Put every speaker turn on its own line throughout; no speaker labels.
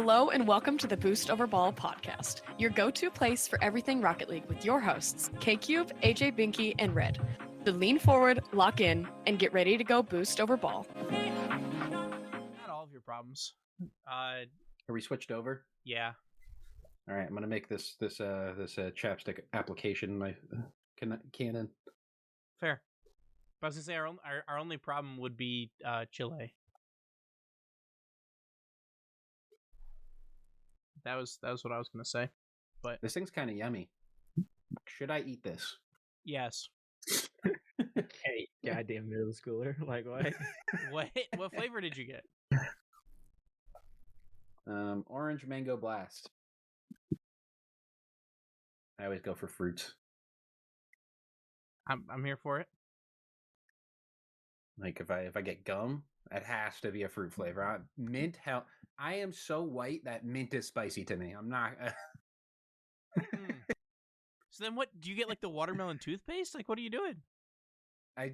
Hello and welcome to the Boost Over Ball podcast, your go-to place for everything Rocket League with your hosts, K-Cube, AJ Binky, and Red. So lean forward, lock in, and get ready to go Boost Over Ball.
Not all of your problems.
Are we switched over?
Yeah.
All right, I'm gonna make this chapstick application my canon.
Fair. But I was gonna say our only problem would be Chile. That was what I was gonna say. But
this thing's kind of yummy. Should I eat this?
Yes.
Hey, goddamn middle schooler! Like what?
What flavor did you get?
Orange mango blast. I always go for fruits.
I'm here for it.
Like if I get gum, it has to be a fruit flavor. Mint, hell, I am so white that mint is spicy to me. I'm not.
So then, what do you get? Like the watermelon toothpaste? Like, what are you doing?
I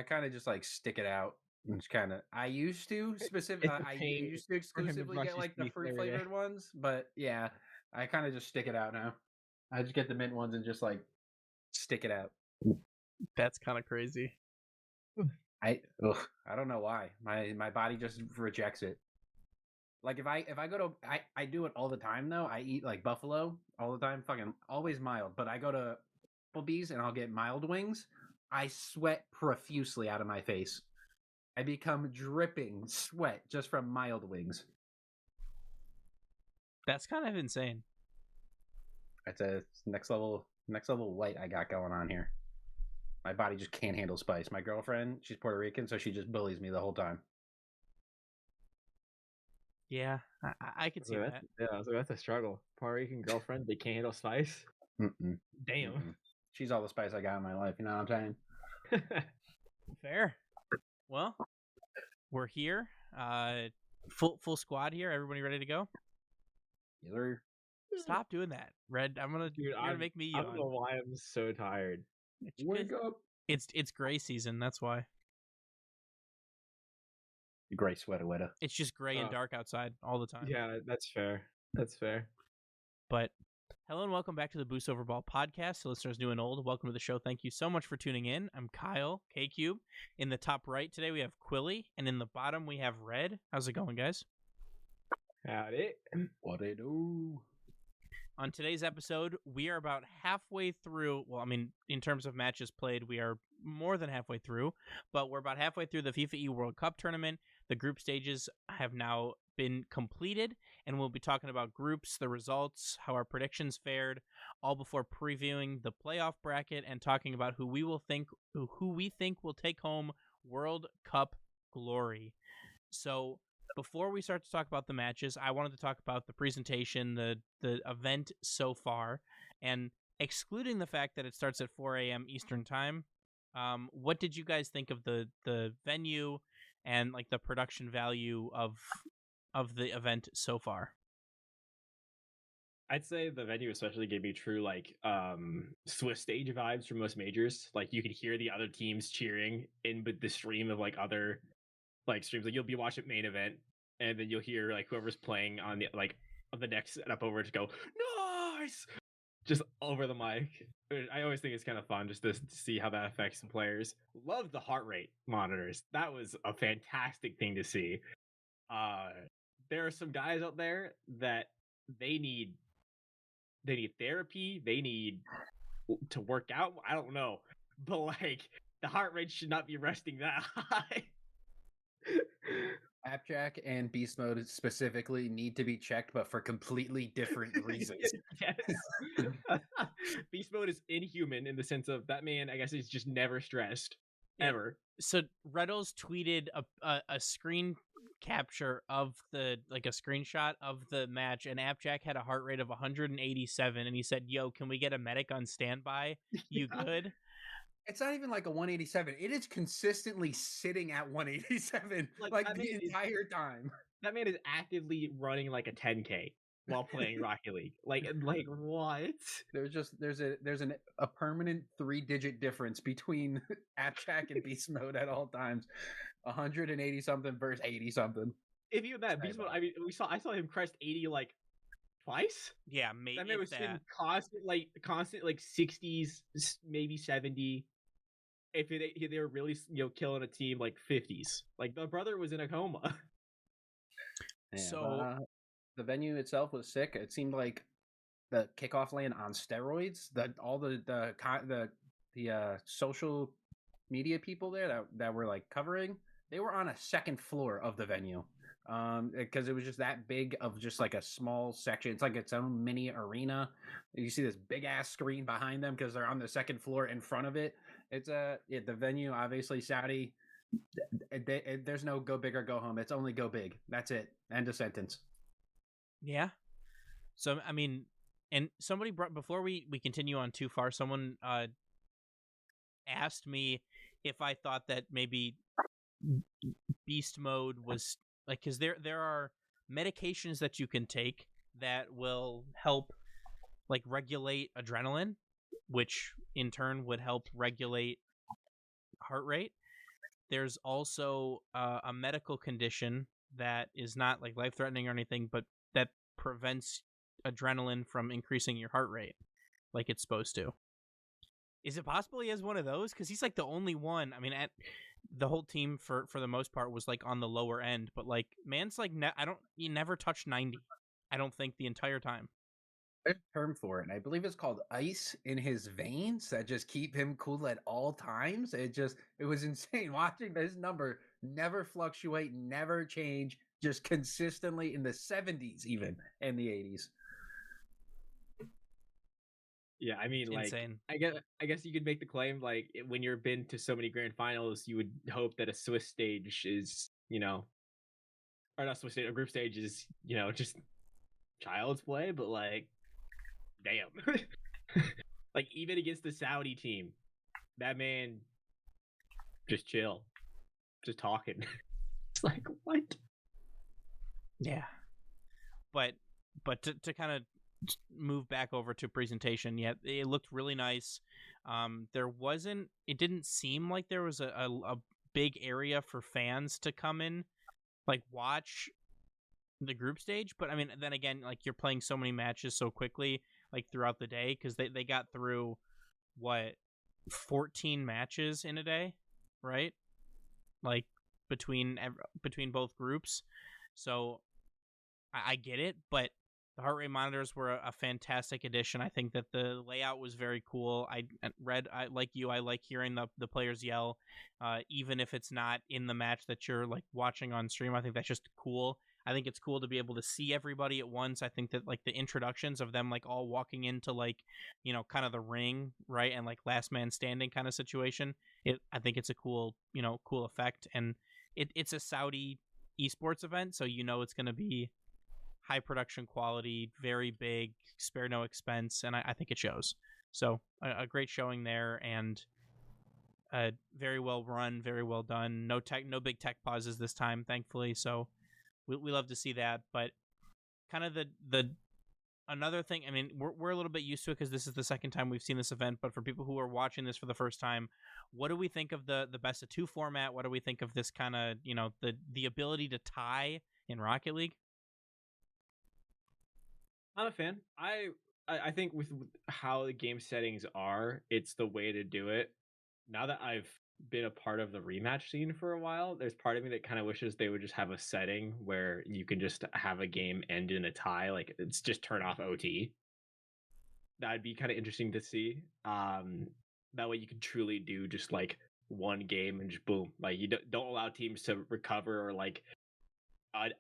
kind of just like stick it out. It's kind of. I used to exclusively get like the fruit flavored ones, but yeah, I kind of just stick it out now. I just get the mint ones and just like stick it out.
That's kind of crazy.
I don't know why. My body just rejects it. Like if I go to I do it all the time though. I eat like buffalo all the time, fucking always mild. But I go to Applebee's and I'll get mild wings. I sweat profusely out of my face. I become dripping sweat just from mild wings.
That's kind of insane.
It's a next level white I got going on here. My body just can't handle spice. My girlfriend, she's Puerto Rican, so she just bullies me the whole time.
Yeah, I can see that.
Yeah, so that's a struggle. Puerto Rican girlfriend, they can't handle spice.
Mm-mm.
Damn.
Mm-mm. She's all the spice I got in my life. You know what I'm saying?
Fair. Well, we're here. Full squad here. Everybody ready to go?
Either.
Stop doing that, Red. You're gonna make me yawn.
I don't know why I'm so tired.
Wake up.
It's gray season. That's why.
Gray sweater.
It's just gray and dark outside all the time.
Yeah, that's fair. That's fair.
But hello and welcome back to the Boost Over Ball podcast. To listeners new and old, welcome to the show. Thank you so much for tuning in. I'm Kyle, K-Cube. In the top right today, we have Quilly. And in the bottom, we have Red. How's it going, guys?
Howdy.
What they do?
On today's episode, we are about halfway through. Well, I mean, in terms of matches played, we are more than halfway through. But we're about halfway through the FIFAe World Cup tournament. The group stages have now been completed, and we'll be talking about groups, the results, how our predictions fared, all before previewing the playoff bracket and talking about who we think will take home World Cup glory. So before we start to talk about the matches, I wanted to talk about the presentation, the event so far, and excluding the fact that it starts at 4 a.m. Eastern time. What did you guys think of the venue and like the production value of the event so far?
I'd say the venue especially gave me true like Swiss stage vibes from most majors. Like you could hear the other teams cheering in the stream of like other like streams. Like you'll be watching main event and then you'll hear like whoever's playing on the like on the next setup over to go nice just over the mic. I always think it's kind of fun just to see how that affects the players. Love the heart rate monitors. That was a fantastic thing to see. There are some guys out there that they need therapy. They need to work out. I don't know, but like the heart rate should not be resting that high.
Appjack and Beast Mode specifically need to be checked, but for completely different reasons.
Yes. Beast Mode is inhuman in the sense of that man, I guess he's just never stressed. Ever.
So Reddles tweeted a screen capture of a screenshot of the match, and Appjack had a heart rate of 187, and he said, "Yo, can we get a medic on standby? You good?"
It's not even like a 187. It is consistently sitting at 187 like the entire time.
That man is actively running like a 10K while playing Rocket League. Like what?
There's a permanent 3-digit difference between Appjack and Beast Mode at all times. 180 something versus 80 something.
if even that beast mode, I mean, I saw him crest 80 like twice.
Yeah, maybe
That man was in constant 60s, maybe 70. If they were really killing a team like 50s, like the brother was in a coma.
Yeah,
So
the venue itself was sick. It seemed like the kickoff lane on steroids. That all the social media people there that were like covering, they were on a second floor of the venue, because it was just that big of just like a small section. It's like its own mini arena. You see this big ass screen behind them because they're on the second floor in front of it. It's the venue, obviously Saudi. There's no go big or go home. It's only go big. That's it. End of sentence.
yeah. So I mean, and somebody brought, before we continue on too far, someone asked me if I thought that maybe beast mode was like, because there are medications that you can take that will help like regulate adrenaline, which in turn would help regulate heart rate. There's also a medical condition that is not like life threatening or anything, but that prevents adrenaline from increasing your heart rate like it's supposed to. Is it possible he has one of those? Because he's like the only one. I mean, the whole team for the most part was like on the lower end, but like man's like he never touched 90. I don't think the entire time.
There's a term for it, and I believe it's called ice in his veins that just keep him cool at all times. It was insane watching this number never fluctuate, never change, just consistently in the 70s, even in the 80s.
Yeah, I mean, like,
insane.
I guess you could make the claim, like, when you've been to so many grand finals, you would hope that a Swiss stage is, or not Swiss stage, a group stage is, just child's play, but like, damn. Like, even against the Saudi team, that man just chill, just talking. It's like, what?
Yeah. But to kind of move back over to presentation, yeah, it looked really nice. It didn't seem like there was a big area for fans to come in, like watch the group stage. But I mean, then again, like you're playing so many matches so quickly, like throughout the day, because they got through 14 matches in a day, right? Like between both groups. So I get it, but the heart rate monitors were a fantastic addition. I think that the layout was very cool. I like hearing the players yell, even if it's not in the match that you're like watching on stream. I think that's just cool. I think it's cool to be able to see everybody at once. I think that like the introductions of them like all walking into like, kind of the ring, right, and like last man standing kind of situation. I think it's a cool effect, and it's a Saudi esports event, so it's going to be high production quality, very big, spare no expense, and I think it shows. So a great showing there, and very well run, very well done. No big tech pauses this time, thankfully. So we love to see that. But kind of the another thing, I mean, we're a little bit used to it because this is the second time we've seen this event. But for people who are watching this for the first time, what do we think of the best of two format? What do we think of this kind of the ability to tie in Rocket League?
I'm a fan. I think with how the game settings are, it's the way to do it. Now that I've been a part of the rematch scene for a while, there's part of me that kind of wishes they would just have a setting where you can just have a game end in a tie, like it's just turn off OT. That'd be kind of interesting to see. That way you can truly do just like one game and just boom, like you don't allow teams to recover or like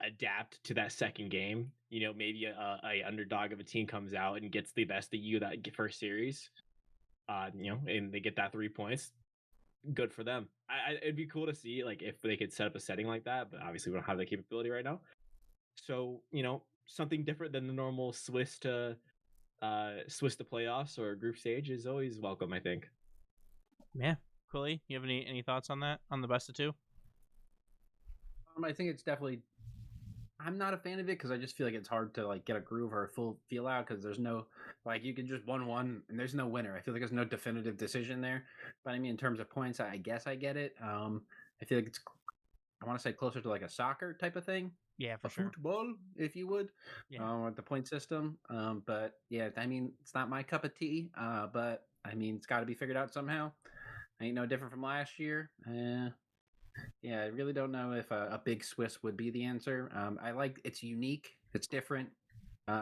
adapt to that second game. Maybe a underdog of a team comes out and gets the best of you that first series, and they get that 3 points. Good for them. It'd be cool to see like if they could set up a setting like that, but obviously we don't have that capability right now. So something different than the normal Swiss to playoffs or group stage is always welcome, I think.
Yeah, Cooley, you have any thoughts on that, on the best of two?
I think it's definitely. I'm not a fan of it because I just feel like it's hard to like get a groove or a full feel out because there's no like you can just 1-1 and there's no winner. I feel like there's no definitive decision there. But I mean, in terms of points, I guess I get it. I feel like I want to say closer to like a soccer type of thing.
Yeah, for
a
sure.
football, if you would,
Yeah.
with the point system. But yeah, I mean, it's not my cup of tea. But I mean, it's got to be figured out somehow. Ain't no different from last year. Yeah, I really don't know if a big Swiss would be the answer. I like it's unique, it's different,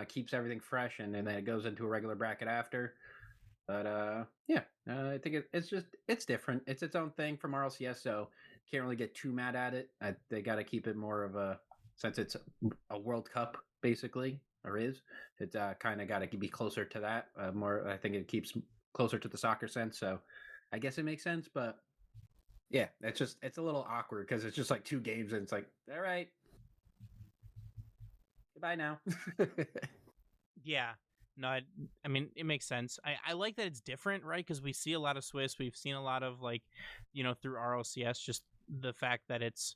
keeps everything fresh, and then it goes into a regular bracket after. But yeah, I think it's different. It's its own thing from RLCS, so can't really get too mad at it. They got to keep it more of a since it's a World Cup basically, or is it's kind of got to be closer to that. More, I think it keeps closer to the soccer sense. So I guess it makes sense, but yeah, it's a little awkward because it's just like 2 games and it's like, all right, goodbye now.
Yeah. No, I mean, it makes sense. I like that it's different, right? Because we see a lot of Swiss. We've seen a lot of, like, through RLCS, just the fact that it's,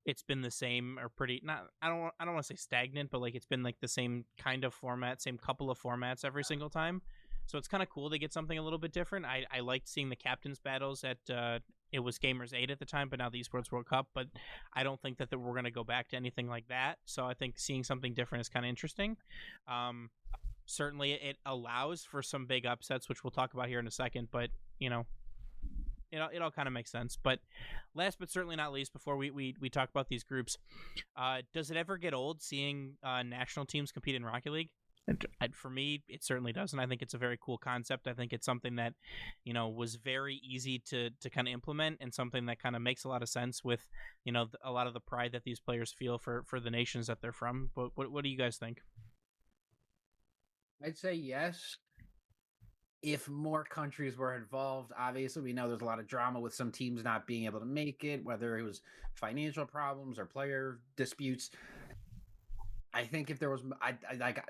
it's been the same or pretty, not, I don't want to say stagnant, but like it's been like the same kind of format, same couple of formats every single time. So it's kind of cool to get something a little bit different. I liked seeing the captains battles at, it was Gamers 8 at the time, but now the Esports World Cup. But I don't think that we're going to go back to anything like that. So I think seeing something different is kind of interesting. Certainly it allows for some big upsets, which we'll talk about here in a second, but it all kind of makes sense. But last but certainly not least, before we talk about these groups, does it ever get old seeing national teams compete in Rocket League? And for me, it certainly does, and I think it's a very cool concept. I think it's something that was very easy to kind of implement, and something that kind of makes a lot of sense with a lot of the pride that these players feel for the nations that they're from. But what do you guys think?
I'd say yes. If more countries were involved, obviously we know there's a lot of drama with some teams not being able to make it, whether it was financial problems or player disputes. I think if there was, I like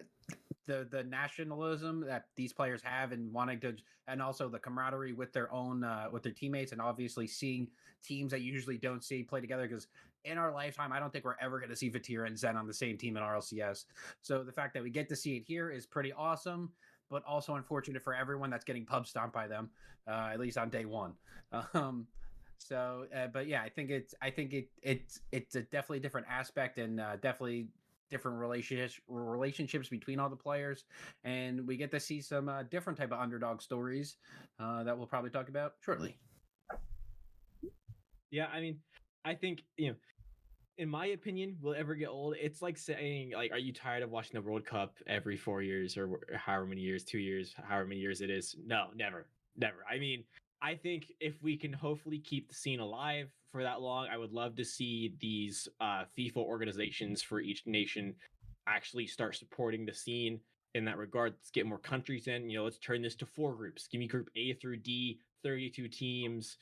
the nationalism that these players have and wanting to, and also the camaraderie with their own with their teammates, and obviously seeing teams that you usually don't see play together. Because in our lifetime, I don't think we're ever going to see Vatira and Zen on the same team in RLCS. So the fact that we get to see it here is pretty awesome, but also unfortunate for everyone that's getting pub stomped by them, at least on day one. But yeah, I think it's a definitely different aspect, and definitely different relationships between all the players, and we get to see some different type of underdog stories that we'll probably talk about shortly.
Yeah, I mean, I think in my opinion, will it ever get old? It's like saying, like, are you tired of watching the World Cup every 4 years or however many years, 2 years, however many years it is? No, never, never. I mean, I think if we can hopefully keep the scene alive for that long, I would love to see these FIFA organizations for each nation actually start supporting the scene in that regard. Let's get more countries in. Let's turn this to 4 groups. Give me Group A through D, 32 teams.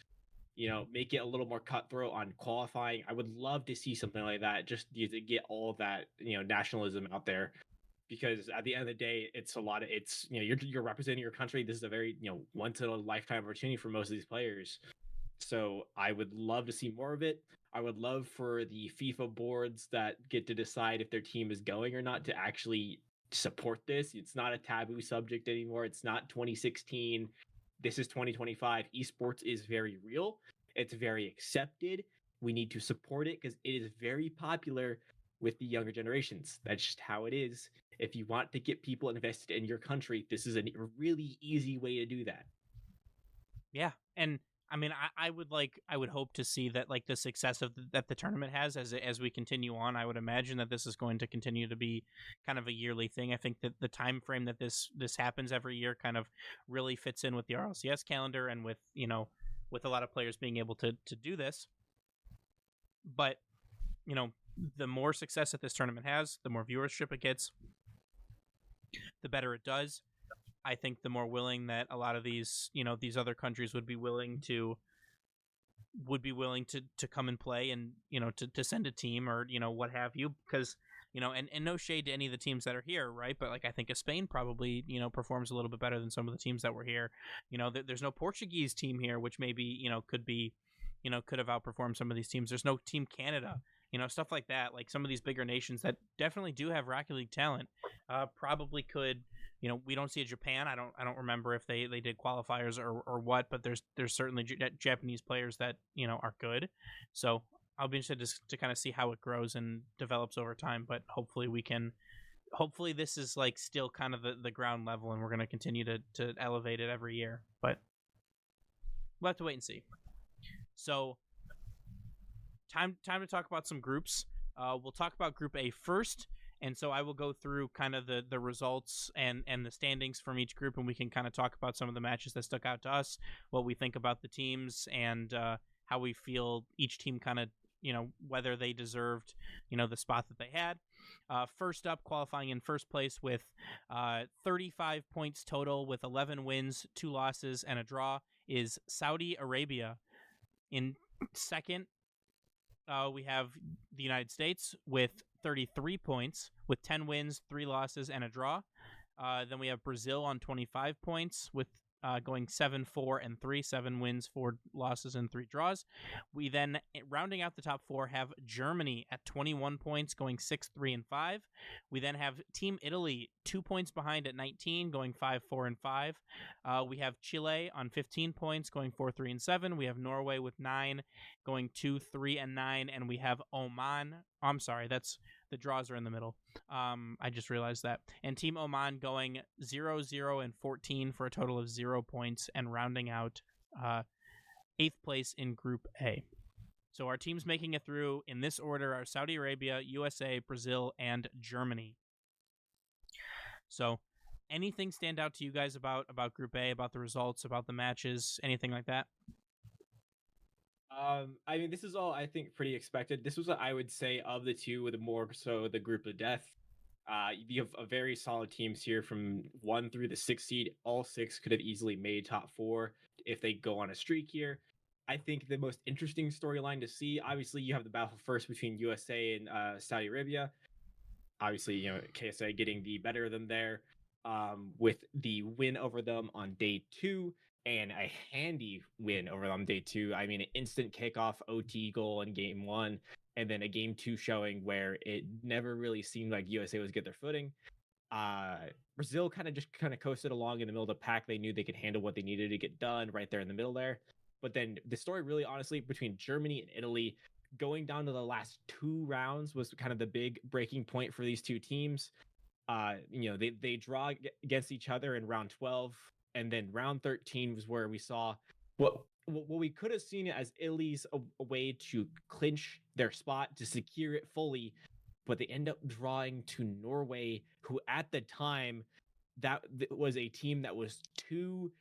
Make it a little more cutthroat on qualifying. I would love to see something like that, just to get all of that, nationalism out there. Because at the end of the day, it's you're representing your country. This is a very, once in a lifetime opportunity for most of these players. So I would love to see more of it. I would love for the FIFA boards that get to decide if their team is going or not to actually support this. It's not a taboo subject anymore. It's not 2016. This is 2025. Esports is very real. It's very accepted. We need to support it because it is very popular with the younger generations. That's just how it is. If you want to get people invested in your country, this is a really easy way to do that.
Yeah, and I mean, I would hope to see that, like, the success that the tournament has as we continue on. I would imagine that this is going to continue to be kind of a yearly thing. I think that the time frame that this happens every year kind of really fits in with the RLCS calendar, and with with a lot of players being able to do this. But the more success that this tournament has, the more viewership it gets, the better it does. I think the more willing that a lot of these, these other countries would be willing to come and play, and to send a team, or what have you, because and no shade to any of the teams that are here, right? But like, I think Spain probably performs a little bit better than some of the teams that were here. There's no Portuguese team here, which maybe could have outperformed some of these teams. There's no Team Canada, stuff like that. Like, some of these bigger nations that definitely do have Rocket League talent probably could. We don't see a Japan. I don't remember if they did qualifiers or what, but there's certainly Japanese players that are good. So I'll be interested to kind of see how it grows and develops over time. But hopefully this is like still kind of the ground level, and we're going to continue to elevate it every year. But we'll have to wait and see. So time to talk about some groups. We'll talk about Group A first. And so I will go through kind of the results and the standings from each group, and we can kind of talk about some of the matches that stuck out to us, what we think about the teams, and how we feel each team kind of, whether they deserved, the spot that they had. First up, qualifying in first place with 35 points total with 11 wins, 2 losses, and a draw is Saudi Arabia. In second, we have the United States with 33 points with 10 wins, 3 losses, and a draw. Then we have Brazil on 25 points with going 7-4-3, 7 wins, 4 losses, and 3 draws. We then, rounding out the top 4, have Germany at 21 points, going 6-3-5. We then have Team Italy 2 points behind at 19, going 5-4-5. We have Chile on 15 points, going 4-3-7. We have Norway with 9, going 2-3-9, and we have Oman. I'm sorry, that's the draws are in the middle. I just realized that. And Team Oman going 0-0-14 for a total of 0 points and rounding out 8th place in Group A. So our teams making it through in this order are Saudi Arabia, USA, Brazil, and Germany. So anything stand out to you guys about Group A, about the results, about the matches, anything like that?
I mean, this is all I think pretty expected. This was what I would say of the two, with more so the group of death. You have a very solid teams here from 1 through the 6th seed. All 6 could have easily made top 4 if they go on a streak here. I think the most interesting storyline to see, obviously, you have the battle first between USA and Saudi Arabia. Obviously, KSA getting the better of them there, with the win over them on day 2. And a handy win over them day 2. I mean, an instant kickoff OT goal in game 1, and then a game 2 showing where it never really seemed like USA was get their footing. Brazil kind of coasted along in the middle of the pack. They knew they could handle what they needed to get done right there in the middle there. But then the story really, honestly, between Germany and Italy, going down to the last 2 rounds was kind of the big breaking point for these two teams. They draw against each other in round 12. And then round 13 was where we saw what we could have seen as Italy's a way to clinch their spot, to secure it fully, but they end up drawing to Norway, who at the time that was a team that was 2-2-9,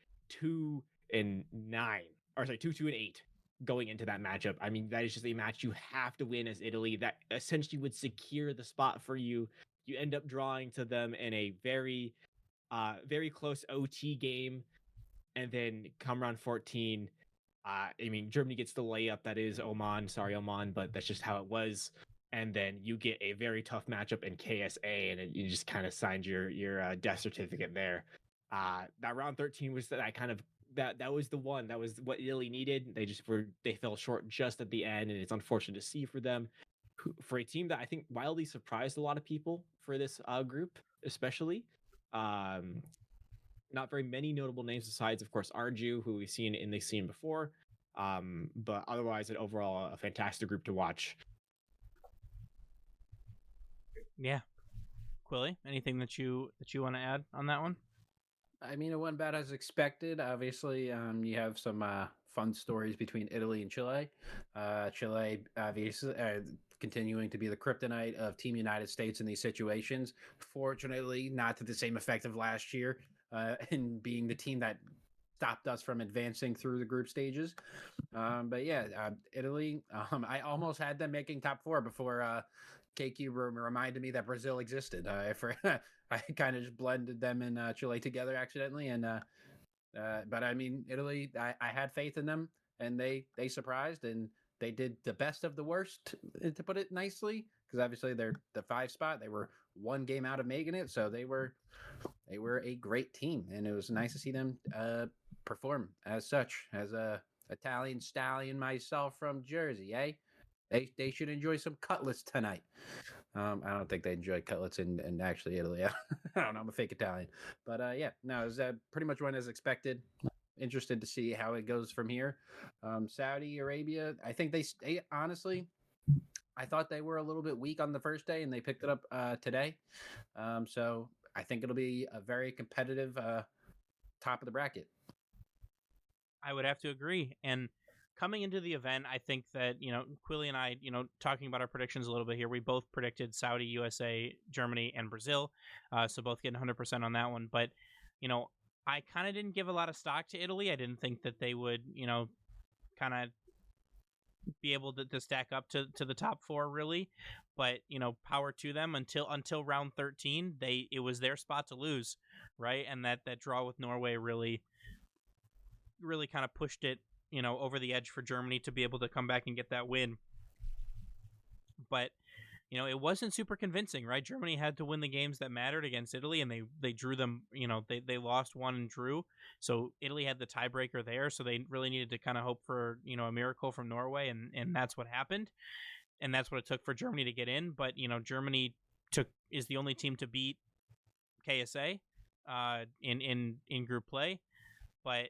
or sorry, 2-2-8 going into that matchup. I mean, that is just a match you have to win as Italy. That essentially would secure the spot for you. You end up drawing to them in a very close OT game, and then come round 14, Germany gets the layup. That is Oman, but that's just how it was. And then you get a very tough matchup in KSA, and you just kind of signed your death certificate there. That round 13 was that was the one that was what Italy needed. They fell short just at the end, and it's unfortunate to see for them, for a team that I think wildly surprised a lot of people for this group, especially. Not very many notable names besides, of course, Arju, who we've seen in the scene before. But otherwise, overall a fantastic group to watch.
Yeah. Quilly, anything that you want to add on that one?
I mean, it went about as expected. Obviously, you have some fun stories between Italy and Chile. Chile, obviously, continuing to be the kryptonite of Team United States in these situations. Fortunately, not to the same effect of last year, in being the team that stopped us from advancing through the group stages. But yeah, Italy, I almost had them making top 4 before KQ reminded me that Brazil existed. I kind of just blended them and Chile together accidentally. But I mean, Italy, I had faith in them, and they surprised, and they did the best of the worst, to put it nicely, because obviously they're the 5 spot. They were 1 game out of making it, so they were a great team, and it was nice to see them perform as such. As a Italian stallion myself from Jersey, eh? They should enjoy some cutlets tonight. I don't think they enjoy cutlets in actually Italy. I don't know. I'm a fake Italian, but yeah, no, it was pretty much went as expected. Interested to see how it goes from here. Saudi Arabia, I think they honestly, I thought they were a little bit weak on the first day, and they picked it up today. So I think it'll be a very competitive top of the bracket.
I would have to agree. And coming into the event, I think that, Quilly and I, talking about our predictions a little bit here, we both predicted Saudi, USA, Germany, and Brazil. So both getting 100% on that one. But, I kind of didn't give a lot of stock to Italy. I didn't think that they would, kind of be able to stack up to the top four, really. But, power to them until round 13. It was their spot to lose, right? And that draw with Norway really kind of pushed it, over the edge for Germany to be able to come back and get that win. But, it wasn't super convincing, right? Germany had to win the games that mattered against Italy, and they drew them, they lost one and drew. So Italy had the tiebreaker there, so they really needed to kind of hope for, a miracle from Norway, and that's what happened. And that's what it took for Germany to get in. But, Germany is the only team to beat KSA in group play. But,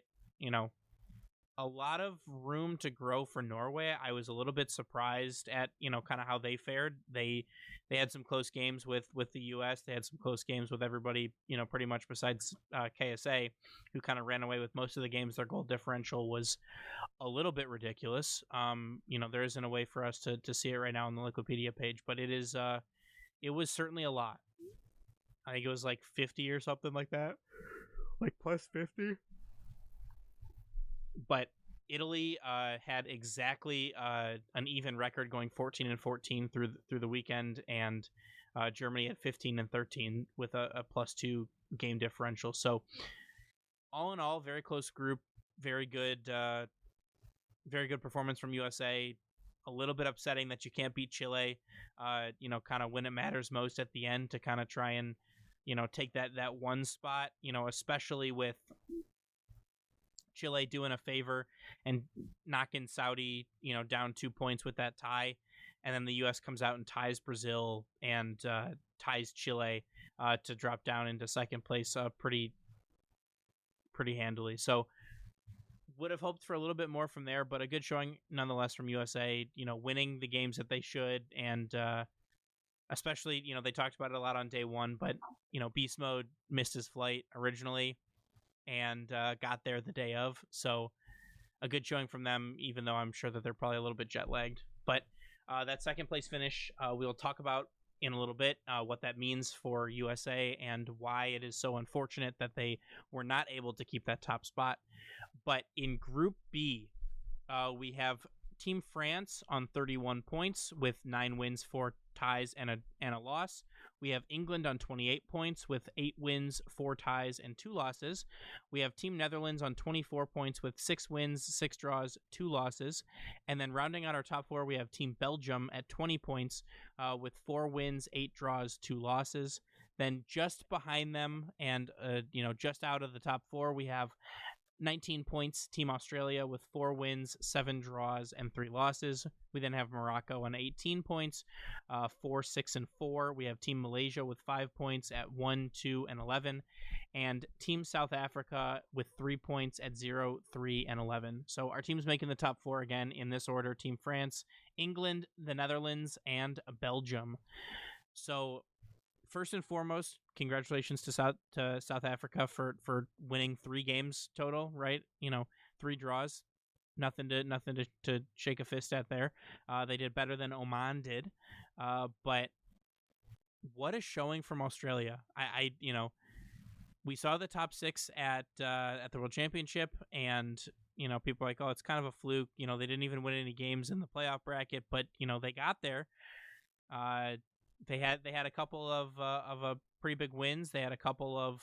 a lot of room to grow for Norway. I was a little bit surprised at, kind of how they fared. They had some close games with the US. They had some close games with everybody, pretty much besides KSA, who kind of ran away with most of the games. Their goal differential was a little bit ridiculous. There isn't a way for us to see it right now on the Wikipedia page, but it was certainly a lot. I think it was like 50 or something like that. Like plus 50. But Italy had exactly an even record, going 14-14 through the weekend, and Germany at 15-13 with a +2 game differential. So all in all, very close group, very good performance from USA. A little bit upsetting that you can't beat Chile, kind of when it matters most at the end, to kind of try and take that one spot, especially with Chile doing a favor and knocking Saudi, down 2 points with that tie. And then the U.S. comes out and ties Brazil and ties Chile to drop down into second place pretty handily. So would have hoped for a little bit more from there, but a good showing nonetheless from USA, winning the games that they should. And especially, they talked about it a lot on day one, but, Beast Mode missed his flight originally and got there the day of. So a good showing from them, even though I'm sure that they're probably a little bit jet lagged. But that second place finish, we'll talk about in a little bit what that means for USA and why it is so unfortunate that they were not able to keep that top spot. But in Group B, we have Team France on 31 points with 9 wins, 4 ties, and a loss. We have England on 28 points with 8 wins, 4 ties, and 2 losses. We have Team Netherlands on 24 points with 6 wins, 6 draws, 2 losses. And then rounding out our top 4, we have Team Belgium at 20 points with 4 wins, 8 draws, 2 losses. Then just behind them and just out of the top 4, we have 19 points, Team Australia with 4 wins, 7 draws, and 3 losses. We then have Morocco on 18 points, 4, 6, and 4. We have Team Malaysia with 5 points at 1, 2, and 11. And Team South Africa with 3 points at 0, 3, and 11. So our teams making the top 4 again in this order: Team France, England, the Netherlands, and Belgium. So first and foremost, congratulations to South Africa for winning 3 games total, right? 3 draws, nothing to shake a fist at there. They did better than Oman did, but what a showing from Australia! We saw the top 6 at the World Championship, and people are like, oh, it's kind of a fluke. They didn't even win any games in the playoff bracket, but they got there. They had a couple of pretty big wins. They had a couple of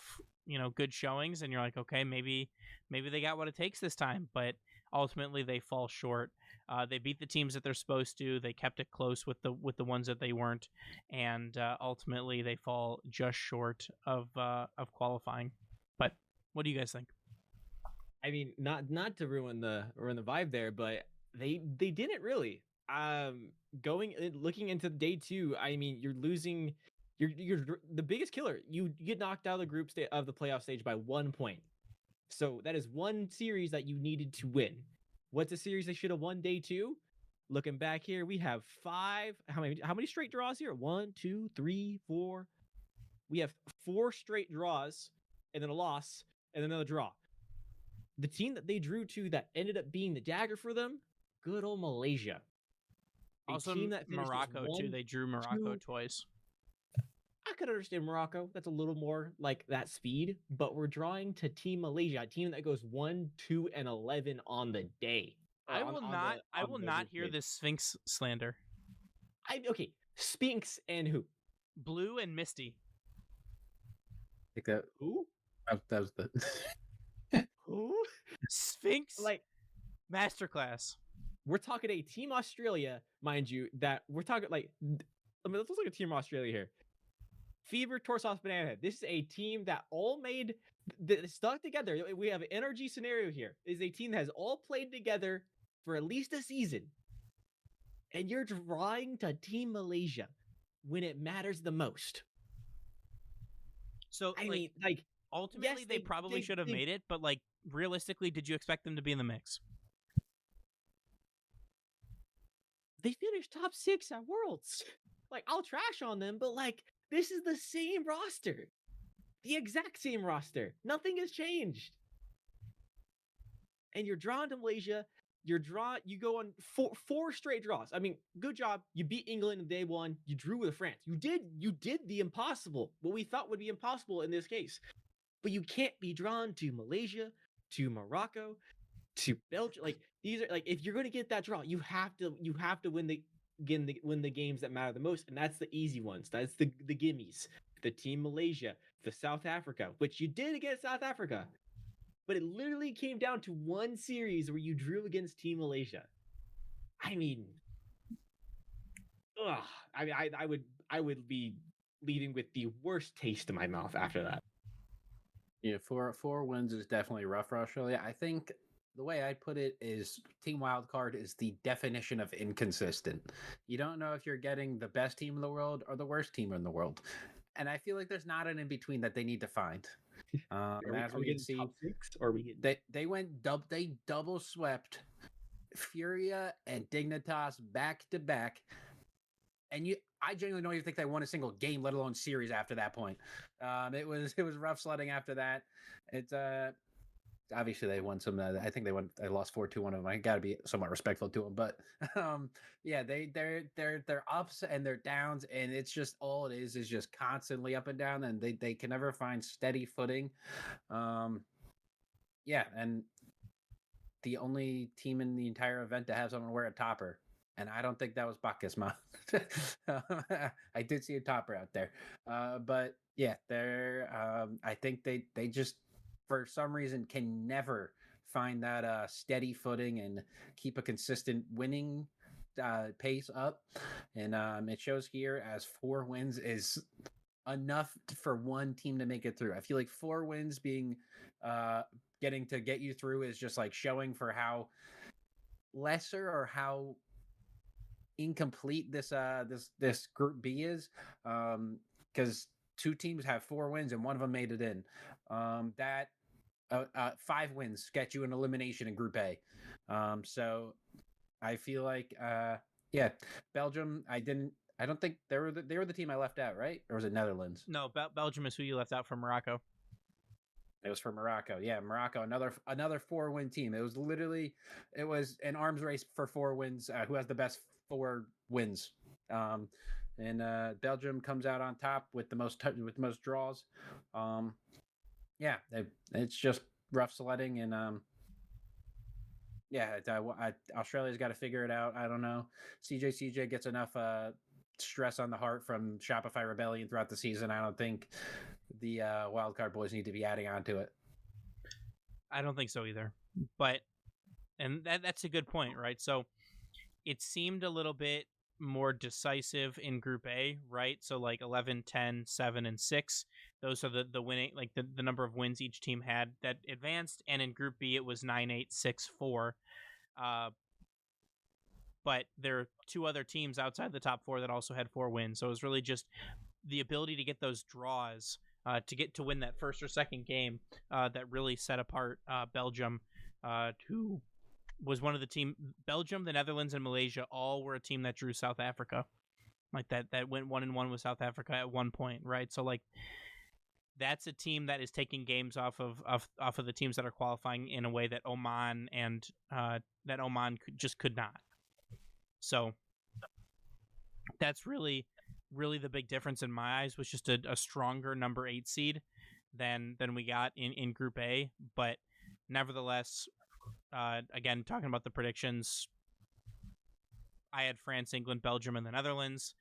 good showings, and you're like, okay, maybe they got what it takes this time. But ultimately, they fall short. They beat the teams that they're supposed to. They kept it close with the ones that they weren't, and ultimately they fall just short of qualifying. But what do you guys think?
I mean, not to ruin the vibe there, but they didn't really. Looking into day 2, I mean, you're losing. You're the biggest killer. You get knocked out of the group stage of the playoff stage by 1 point. So that is one series that you needed to win. What's a series they should have won day 2?
Looking back here, we have 5. How many straight draws here? 1, 2, 3, 4. We have 4 straight draws, and then a loss, and then another draw. The team that they drew to that ended up being the dagger for them, good old Malaysia.
Also,
team that finished as
Morocco,
1,
too. They drew Morocco
2.
twice.
I could understand Morocco. That's a little more like that speed, but we're drawing to Team Malaysia, a team that goes 1, 2, and 11 on the day.
I will not hear this Sphinx slander.
Okay, Sphinx and who?
Blue and Misty.
Like that.
Who?
That was the.
Who?
Sphinx
Like,
masterclass.
we're talking a Team Australia, mind you, that we're talking like, I mean, let's look at Team Australia here. Fever, Torsos, Banana Head. This is a team that all made, that stuck together. We have an NRG scenario here. It is a team that has all played together for at least a season. And you're drawing to Team Malaysia when it matters the most.
So,
I mean, like,
ultimately,
yes,
they probably should have made it, but, like, realistically, did you expect them to be in the mix?
They finished top 6 at Worlds. Like, I'll trash on them, but, like, this is the same roster. The exact same roster. Nothing has changed. And you're drawn to Malaysia. You go on 4 straight draws. I mean, good job. You beat England in day 1. You drew with France. You did the impossible. What we thought would be impossible in this case. But you can't be drawn to Malaysia, to Morocco, to Belgium. Like, these are, like, if you're going to get that draw, you have to win the games that matter the most, and that's the easy ones. That's the gimmies. The Team Malaysia, the South Africa, which you did against South Africa. But it literally came down to one series where you drew against Team Malaysia. I mean, I would be leaving with the worst taste in my mouth after that.
Yeah, 4 wins is definitely rough for Australia. I think the way I put it is Team Wildcard is the definition of inconsistent. You don't know if you're getting the best team in the world or the worst team in the world. And I feel like there's not an in between that they need to find. As we can see,
top 6, or we get
they double swept Furia and Dignitas back to back, and I genuinely don't even think they won a single game, let alone series after that point. It was rough sledding after that. It's obviously they won some. I think they lost 4-2 one of them. I got to be somewhat respectful to them, but yeah, they're ups and they're downs, and it's just all it is just constantly up and down, and they can never find steady footing. Yeah, and the only team in the entire event to have someone wear a topper, and I don't think that was Bakisma. I did see a topper out there, but yeah, I think they just, for some reason, can never find that steady footing and keep a consistent winning pace up. And it shows here as 4 wins is enough for one team to make it through. I feel like 4 wins being getting to get you through is just like showing for how lesser or how incomplete this group B is, because 2 teams have 4 wins and one of them made it in. 5 wins get you an elimination in Group A. So I feel like yeah, Belgium. I don't think they were the team I left out, right? Or was it Netherlands?
No, Belgium is who you left out from Morocco.
It was for Morocco. Yeah, Morocco, another 4-win team. It was an arms race for 4 wins. Who has the best 4 wins? And Belgium comes out on top with the most draws. Yeah, it's just rough sledding, and yeah, Australia's got to figure it out. I don't know. CJ gets enough stress on the heart from Shopify Rebellion throughout the season. I don't think the wildcard boys need to be adding on to it.
I don't think so either. But, and that's a good point, right? So it seemed a little bit more decisive in Group A, right? So like 11, 10, 7, and 6. Those are the winning, like the number of wins each team had that advanced. And in Group B, it was 9, 8, 6, 4. But there are 2 other teams outside the top 4 that also had 4 wins. So it was really just the ability to get those draws, to win that first or second game, that really set apart Belgium, who was one of the team. Belgium, the Netherlands, and Malaysia all were a team that drew South Africa. Like that went 1-1 with South Africa at one point, right? So like that's a team that is taking games off of the teams that are qualifying in a way that Oman and just could not. So that's really the big difference in my eyes, was just a stronger number 8 seed than we got in Group A. But nevertheless, again, talking about the predictions, I had France, England, Belgium, and the Netherlands,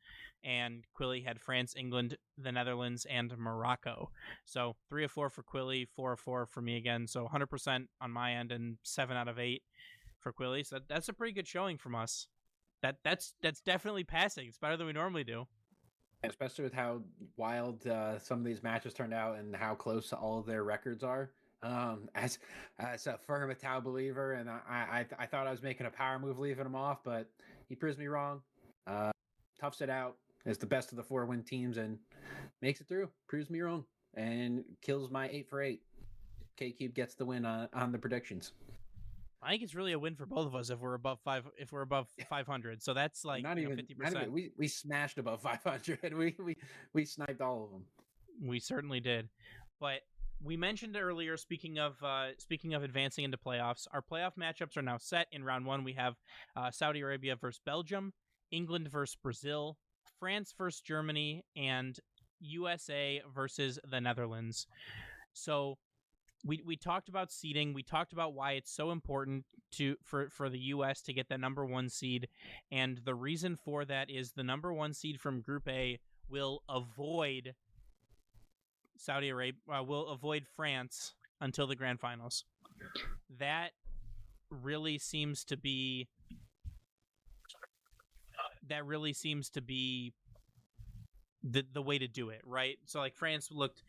and Quilly had France, England, the Netherlands, and Morocco. So 3 of 4 for Quilly, 4 of 4 for me again. So 100% on my end, and 7 out of 8 for Quilly. So that's a pretty good showing from us. That's definitely passing. It's better than we normally do.
Especially with how wild some of these matches turned out and how close all of their records are. As a Ferra Matau believer, and I thought I was making a power move leaving him off, but he proves me wrong. Toughs it out as the best of the 4 win teams and makes it through. Proves me wrong and kills my 8 for 8. K-Cube gets the win on the predictions.
I think it's really a win for both of us if we're above 500. So that's like
not even
50%.
We smashed above 500. We sniped all of them.
We certainly did. But we mentioned earlier, speaking of advancing into playoffs, our playoff matchups are now set. In round 1, we have Saudi Arabia versus Belgium, England versus Brazil, France versus Germany, and USA versus the Netherlands. So we talked about seeding. We talked about why it's so important for the U.S. to get that number 1 seed, and the reason for that is the number 1 seed from Group A will avoid Saudi Arabia, will avoid France until the grand finals. That really seems to be the way to do it, right? So like France looked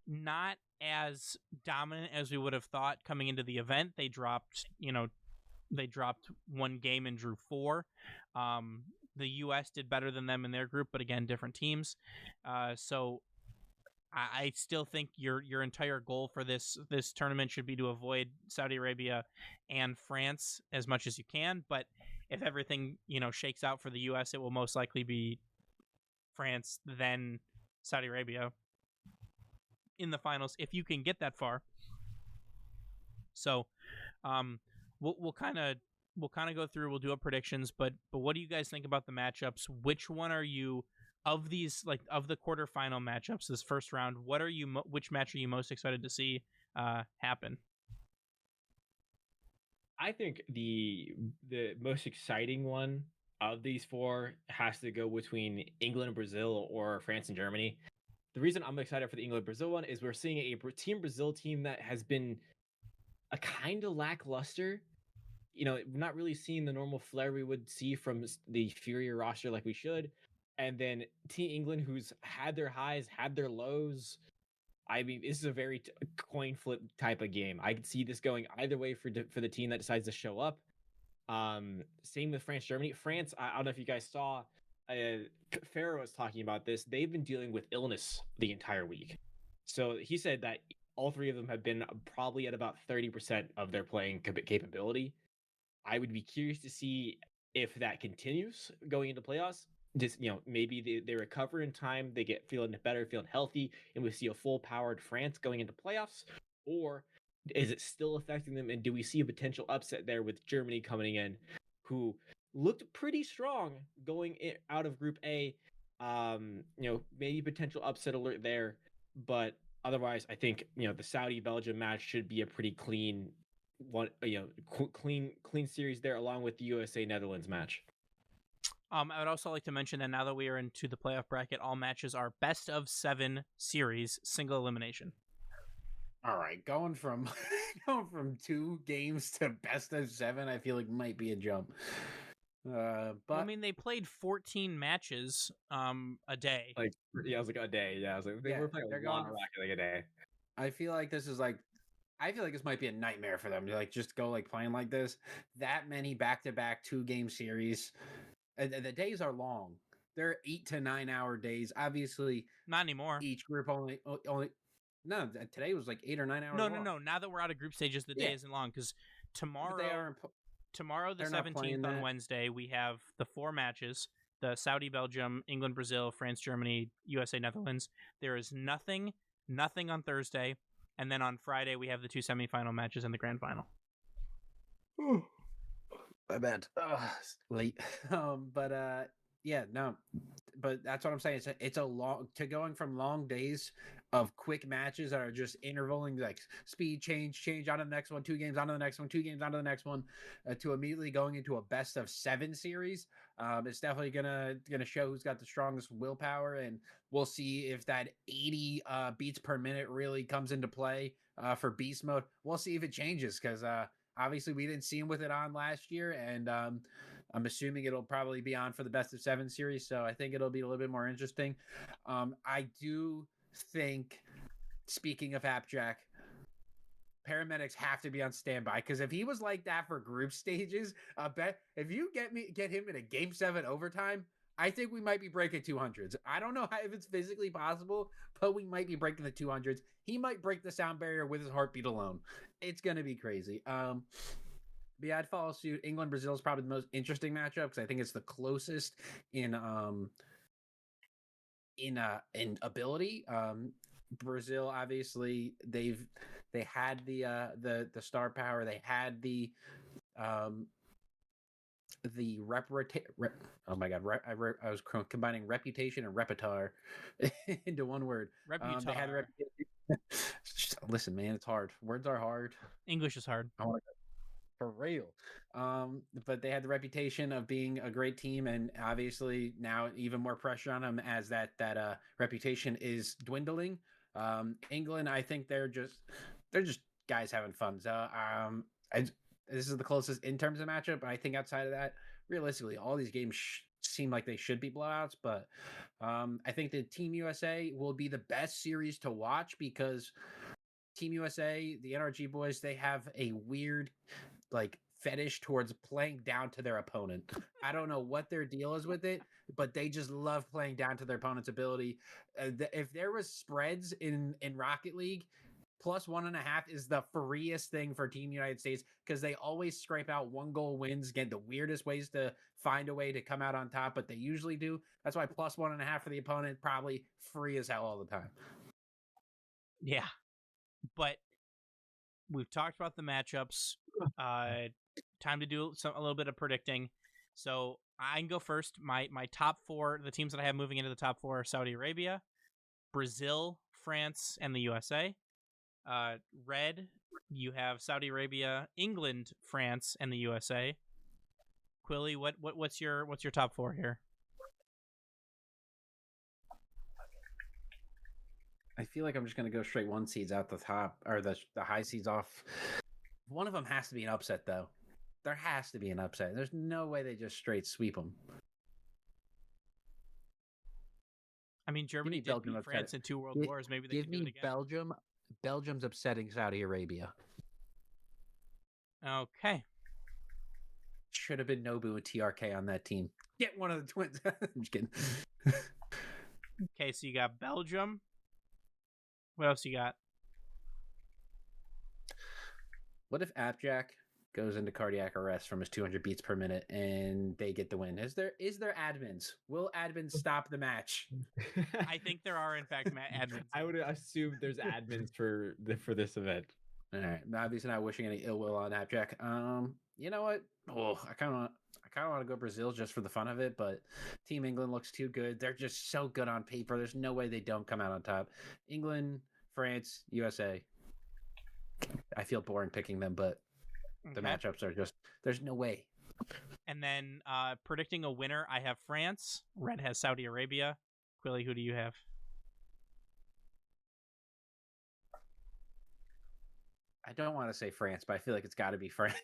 not as dominant as we would have thought coming into the event. They dropped 1 game and drew 4. The U.S. did better than them in their group, but again, different teams. So I still think your entire goal for this tournament should be to avoid Saudi Arabia and France as much as you can. But if everything shakes out for the U.S., it will most likely be France, then Saudi Arabia in the finals, if you can get that far. So we'll kind of go through. We'll do our predictions, but what do you guys think about the matchups? Which one are you, of these, like of the quarterfinal matchups, this first round, which match are you most excited to see happen?
I think the most exciting one of these 4 has to go between England and Brazil, or France and Germany. The reason I'm excited for the England-Brazil one is we're seeing a Team Brazil team that has been a kind of lackluster. We're not really seeing the normal flair we would see from the Fury roster like we should. And then Team England, who's had their highs, had their lows. I mean, this is a very coin flip type of game. I could see this going either way for the team that decides to show up. Same with France, Germany. France, I don't know if you guys saw, Ferra was talking about this. They've been dealing with illness the entire week. So he said that all 3 of them have been probably at about 30% of their playing capability. I would be curious to see if that continues going into playoffs. Just, maybe they recover in time, they get feeling better, feeling healthy, and we see a full-powered France going into playoffs. Or is it still affecting them, and do we see a potential upset there with Germany coming in, who looked pretty strong going out of Group A? Maybe potential upset alert there, but otherwise, I think the Saudi-Belgium match should be a pretty clean one. Clean series there, along with the USA-Netherlands match.
I would also like to mention that now that we are into the playoff bracket, all matches are best of 7 series, single elimination.
All right, going from 2 games to best of 7, I feel like might be a jump. But
I mean, they played 14 matches a day.
Like, yeah, I was like a day. Yeah, I was like, they were playing a lot of Rocket League a day.
I feel like this might be a nightmare for them to like just go like playing like this. That many back-to-back 2-game series. The days are long. They're 8 to 9 hour days. Obviously,
not anymore.
Each group only. No, today was like 8 or 9 hours.
No. Now that we're out of group stages, the day isn't long because tomorrow tomorrow, the
They're not
17th
playing
on
that.
Wednesday, we have the 4 matches: the Saudi, Belgium, England, Brazil, France, Germany, USA, Netherlands. There is nothing on Thursday, and then on Friday we have the 2 semifinal matches and the grand final.
My bad. It's late. Yeah, no. But that's what I'm saying. It's a long to going from long days of quick matches that are just intervaling, like speed change on to the next one, 2 games on to the next one, 2 games on to the next one, to immediately going into a best of 7 series. It's definitely gonna show who's got the strongest willpower, and we'll see if that 80 beats per minute really comes into play for beast mode. We'll see if it changes, because obviously we didn't see him with it on last year, and I'm assuming it'll probably be on for the best of 7 series, so I think it'll be a little bit more interesting. I do think, speaking of Hapjack, paramedics have to be on standby, because if he was like that for group stages, I bet if you get him in a game 7 overtime, I think we might be breaking 200s. I don't know if it's physically possible, but we might be breaking the 200s. He might break the sound barrier with his heartbeat alone. It's gonna be crazy. But yeah, I'd follow suit. England Brazil is probably the most interesting matchup, because I think it's the closest in ability. Brazil, obviously, they had the star power. They had the oh my god, I was combining reputation and repertoire into one word.
Reputar.
They had the reputation. Listen, man, it's hard. Words are hard.
English is hard.
For real. But they had the reputation of being a great team, and obviously now even more pressure on them as that reputation is dwindling. England, I think they're just guys having fun. So this is the closest in terms of matchup. I think outside of that, realistically, all these games seem like they should be blowouts. But I think the Team USA will be the best series to watch, because Team USA, the NRG boys, they have a weird fetish towards playing down to their opponent. I don't know what their deal is with it, but they just love playing down to their opponent's ability. If there was spreads in Rocket League, +1.5 is the freest thing for Team United States, because they always scrape out 1-goal wins, get the weirdest ways to find a way to come out on top, but they usually do. That's why +1.5 for the opponent, probably free as hell all the time.
Yeah, but we've talked about the matchups. Time to do a little bit of predicting. So I can go first. My top 4, the teams that I have moving into the top 4 are Saudi Arabia, Brazil, France, and the USA. Red, you have Saudi Arabia, England, France, and the USA. Quilly, what's your top 4 here?
I feel like I'm just going to go straight 1 seeds out the top, or the high seeds off. One of them has to be an upset, though. There has to be an upset. There's no way they just straight sweep them.
I mean, Germany did beat France in 2 world wars. Maybe they can do it again.
Belgium. Belgium's upsetting Saudi Arabia.
Okay.
Should have been Nobu and TRK on that team. Get one of the twins. I'm just kidding.
Okay, so you got Belgium. What else you got?
What if Appjack goes into cardiac arrest from his 200 beats per minute and they get the win? Is there admins? Will admins stop the match?
I think there are, in fact, admins.
I would assume there's admins for this event.
All right. Obviously not wishing any ill will on Appjack. You know what? Oh, I kind of want to go Brazil just for the fun of it, but Team England looks too good. They're just so good on paper. There's no way they don't come out on top. England, France, USA. I feel boring picking them, but the matchups are just, there's no way.
And then predicting a winner, I have France. Red has Saudi Arabia. Quilly, who do you have?
I don't want to say France, but I feel like it's got to be France.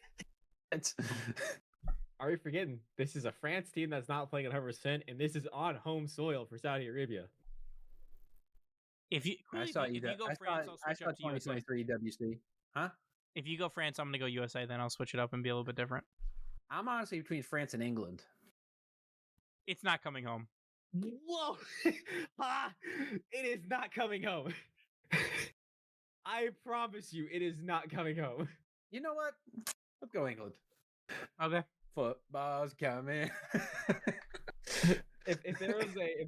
Are you forgetting? This is a France team that's not playing at 100%, and this is on home soil for Saudi Arabia.
If you go France, I'll switch up to
2023 WC. Huh?
If you go France, I'm going to go USA, then I'll switch it up and be a little bit different.
I'm honestly between France and England.
It's not coming home.
Whoa! It is not coming home. I promise you, it is not coming home.
You know what? Let's go England.
Okay.
Football's coming.
If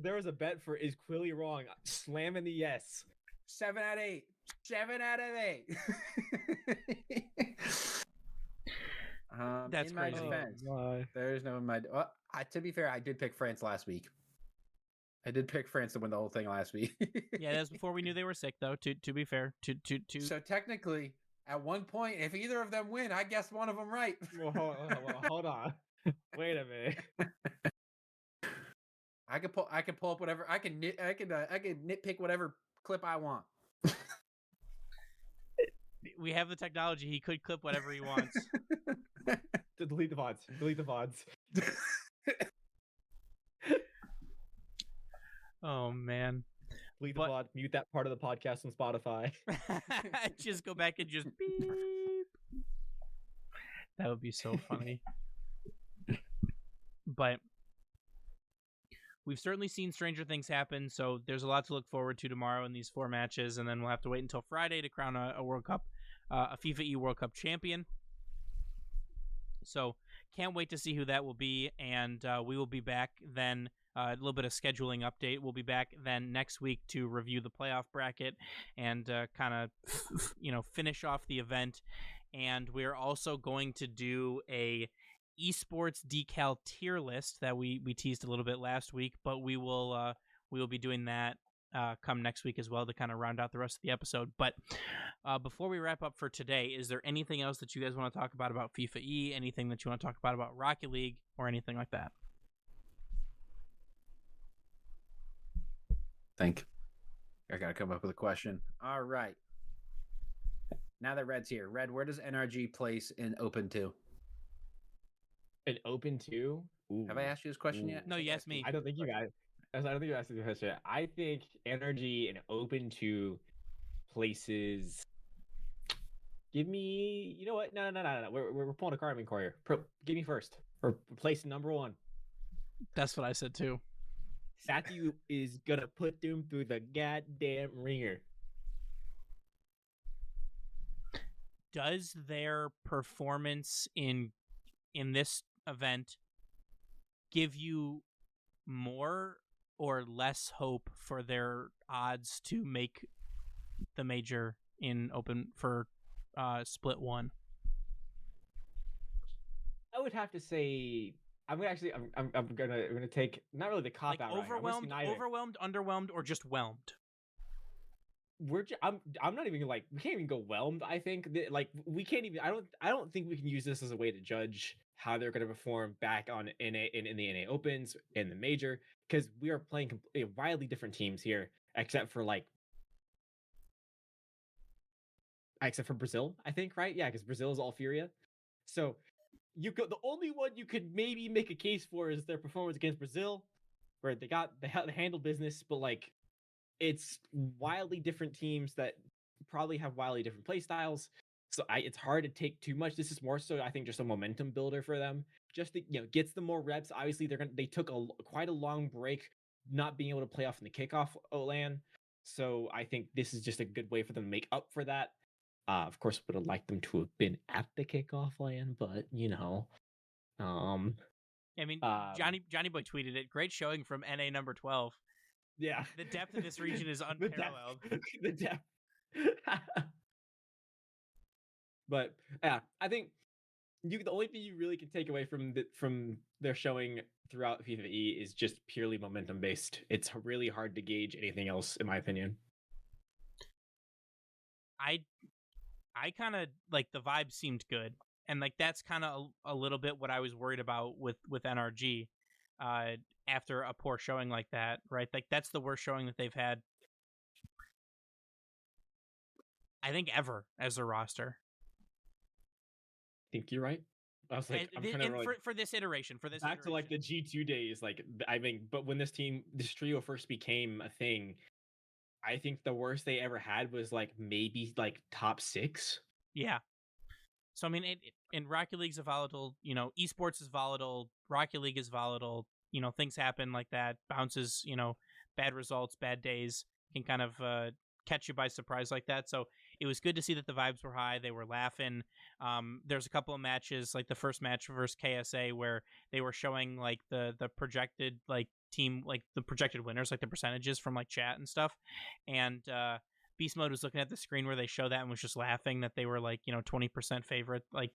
there was a bet for is Quilly wrong, slamming the yes.
7 out of 8. 7 out of 8.
That's
in my
crazy.
defense,
my.
there's no in my. Well, to be fair, I did pick France last week. I did pick France to win the whole thing last week.
Yeah, that's before we knew they were sick, though. To be fair, to
So technically, at one point, if either of them win, I guessed one of them right.
Well, hold on. Wait a minute.
I could pull up whatever I can nitpick whatever clip I want.
we have the technology. He could clip whatever he wants.
Delete the VODs. Delete the VODs.
Oh man.
Delete the VOD. Mute that part of the podcast on Spotify.
Just go back and just beep. That would be so funny. But we've certainly seen stranger things happen, so there's a lot to look forward to tomorrow in these 4 matches, and then we'll have to wait until Friday to crown a World Cup, a FIFAe World Cup champion. So can't wait to see who that will be, and we will be back then. A little bit of scheduling update. We'll be back then next week to review the playoff bracket and kind of, finish off the event. And we're also going to do a esports decal tier list that we teased a little bit last week, but we will be doing that come next week as well to kind of round out the rest of the episode. But before we wrap up for today, is there anything else that you guys want to talk about FIFAe? Anything that you want to talk about Rocket League or anything like that?
I gotta come up with a question. All right. Now that Red's here, Red, where does NRG place in Open 2?
An Open 2?
Have I asked you this question yet?
No, you asked me.
I don't think you guys. I don't think you asked the question. I think Energy and Open 2 places. Give me. You know what? No. We're pulling a Carmen core here. Give me first. Or place number 1.
That's what I said too.
Satu is gonna put them through the goddamn ringer.
Does their performance in this event give you more or less hope for their odds to make the major in Open for Split 1?
I would have to say I'm gonna take not really the cop out.
Overwhelmed, underwhelmed, or just whelmed.
I'm not even we can't even go whelmed. I think that we can't even. I don't think we can use this as a way to judge how they're going to perform back on in the NA Opens in the major, because we are playing wildly different teams here, except for Brazil, I think, right? Yeah, because Brazil is all Furia. So the only one you could maybe make a case for is their performance against Brazil, where they handled business, but it's wildly different teams that probably have wildly different play styles. So it's hard to take too much. This is more so, I think, just a momentum builder for them. Just to, gets them more reps. Obviously, they took quite a long break, not being able to play off in the kickoff LAN. So I think this is just a good way for them to make up for that. Of course, would have liked them to have been at the kickoff LAN, but
I mean, Johnny Boy tweeted it. Great showing from NA number 12.
Yeah,
the depth of this region is unparalleled.
The depth. But yeah, I think the only thing you really can take away from their showing throughout FIFAe is just purely momentum based. It's really hard to gauge anything else, in my opinion.
I kind of the vibe seemed good, and that's kind of a little bit what I was worried about with NRG. After a poor showing like that, right? That's the worst showing that they've had, I think, ever as a roster.
I think you're right. I was
for this iteration,
to the G2 days, but when this trio first became a thing, I think the worst they ever had was maybe top 6.
Yeah. So I mean, in Rocket League's a volatile, esports is volatile, Rocket League is volatile. Things happen like that, bounces, bad results, bad days can kind of catch you by surprise like that. So it was good to see that the vibes were high. They were laughing. There's a couple of matches, like the first match versus KSA, where they were showing like the projected like team, like the projected winners, like the percentages from like chat and stuff. And Beast Mode was looking at the screen where they show that and was just laughing that they were like, 20% favorite, like,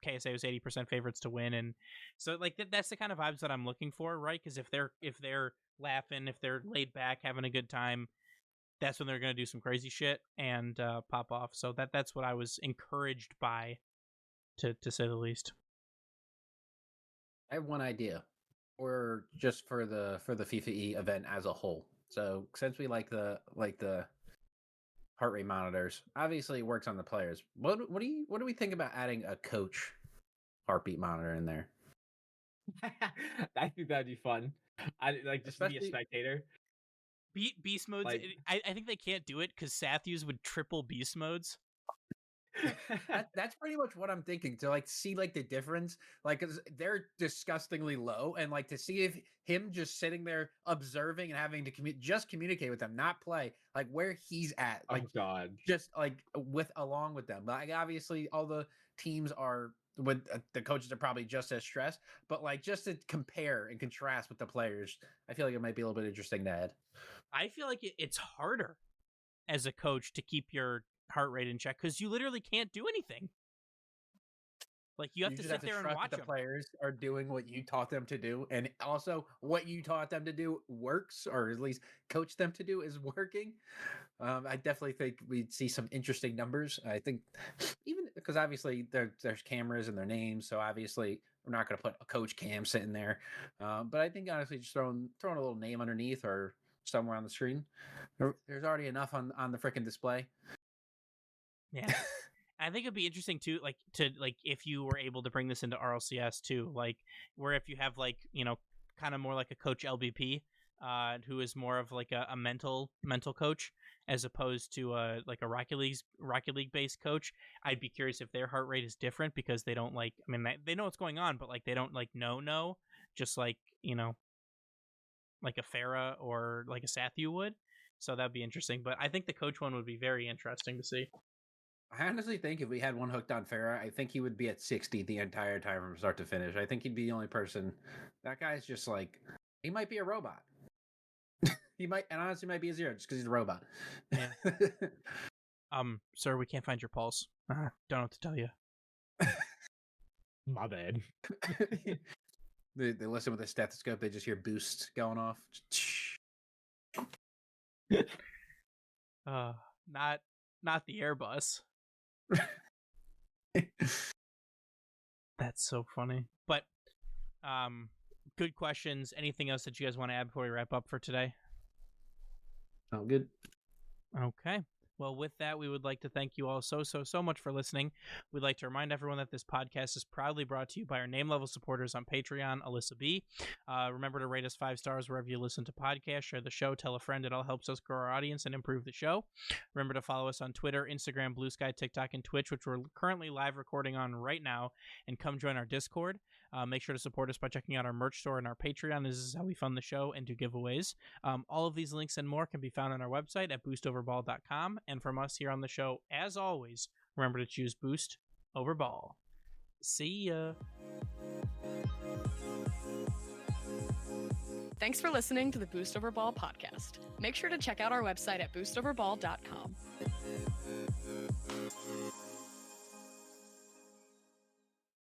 KSA was 80% favorites to win. And so like that's the kind of vibes that I'm looking for, right? Because if they're laughing, if they're laid back, having a good time, that's when they're going to do some crazy shit and pop off. So that's what I was encouraged by, to say the least.
I have one idea, or just for the FIFAe event as a whole. So since we like the heart rate monitors, obviously it works on the players. What do we think about adding a coach heartbeat monitor in there?
I think that'd be fun. I like just to be a spectator.
Beast modes.
Like,
I think they can't do it because Sathius would triple beast modes.
That's pretty much what I'm thinking, to like see like the difference, like 'cause they're disgustingly low, and like to see if him just sitting there observing and having to communicate with them, not play, like where he's at, like
oh god,
just like along with them. Like obviously all the teams are with the coaches are probably just as stressed, but like just to compare and contrast with the players, I feel like it might be a little bit interesting to add.
I feel like it's harder as a coach to keep your heart rate in check because you literally can't do anything. Like you have to sit there and watch
the
them.
Players are doing what you taught them to do, and also what you taught them to do works, or at least coach them to do is working. I definitely think we'd see some interesting numbers. I think even because obviously there's cameras and their names, so obviously we're not going to put a coach cam sitting there. But I think honestly, just throwing a little name underneath or somewhere on the screen, there's already enough on the freaking display.
Yeah. I think it'd be interesting too, like if you were able to bring this into RLCS too, like where if you have like, kind of more like a coach LBP, who is more of like a mental coach as opposed to like a Rocket League based coach. I'd be curious if their heart rate is different because they don't like, I mean, they know what's going on, but like they don't like know, just like, like a Ferra or like a Sathu would. So that'd be interesting. But I think the coach one would be very interesting to see.
I honestly think if we had one hooked on Ferra, I think he would be at 60 the entire time from start to finish. I think he'd be the only person. That guy's just like, he might be a robot. He might, and honestly might be a zero just because he's a robot.
Yeah. Sir, we can't find your pulse. Don't know what to tell you.
my bad.
They listen with a stethoscope. They just hear boosts going off.
Not the Airbus. That's so funny. But good questions. Anything else that you guys want to add before we wrap up for today?
Oh, good.
Okay. Well, with that, we would like to thank you all so much for listening. We'd like to remind everyone that this podcast is proudly brought to you by our name-level supporters on Patreon, Alyssa B. Remember to rate us 5 stars wherever you listen to podcasts, share the show, tell a friend. It all helps us grow our audience and improve the show. Remember to follow us on Twitter, Instagram, Blue Sky, TikTok, and Twitch, which we're currently live recording on right now, and come join our Discord. Make sure to support us by checking out our merch store and our Patreon. This is how we fund the show and do giveaways. All of these links and more can be found on our website at boostoverball.com. And from us here on the show, as always, remember to choose Boost over Ball. See ya.
Thanks for listening to the Boost Over Ball podcast. Make sure to check out our website at boostoverball.com.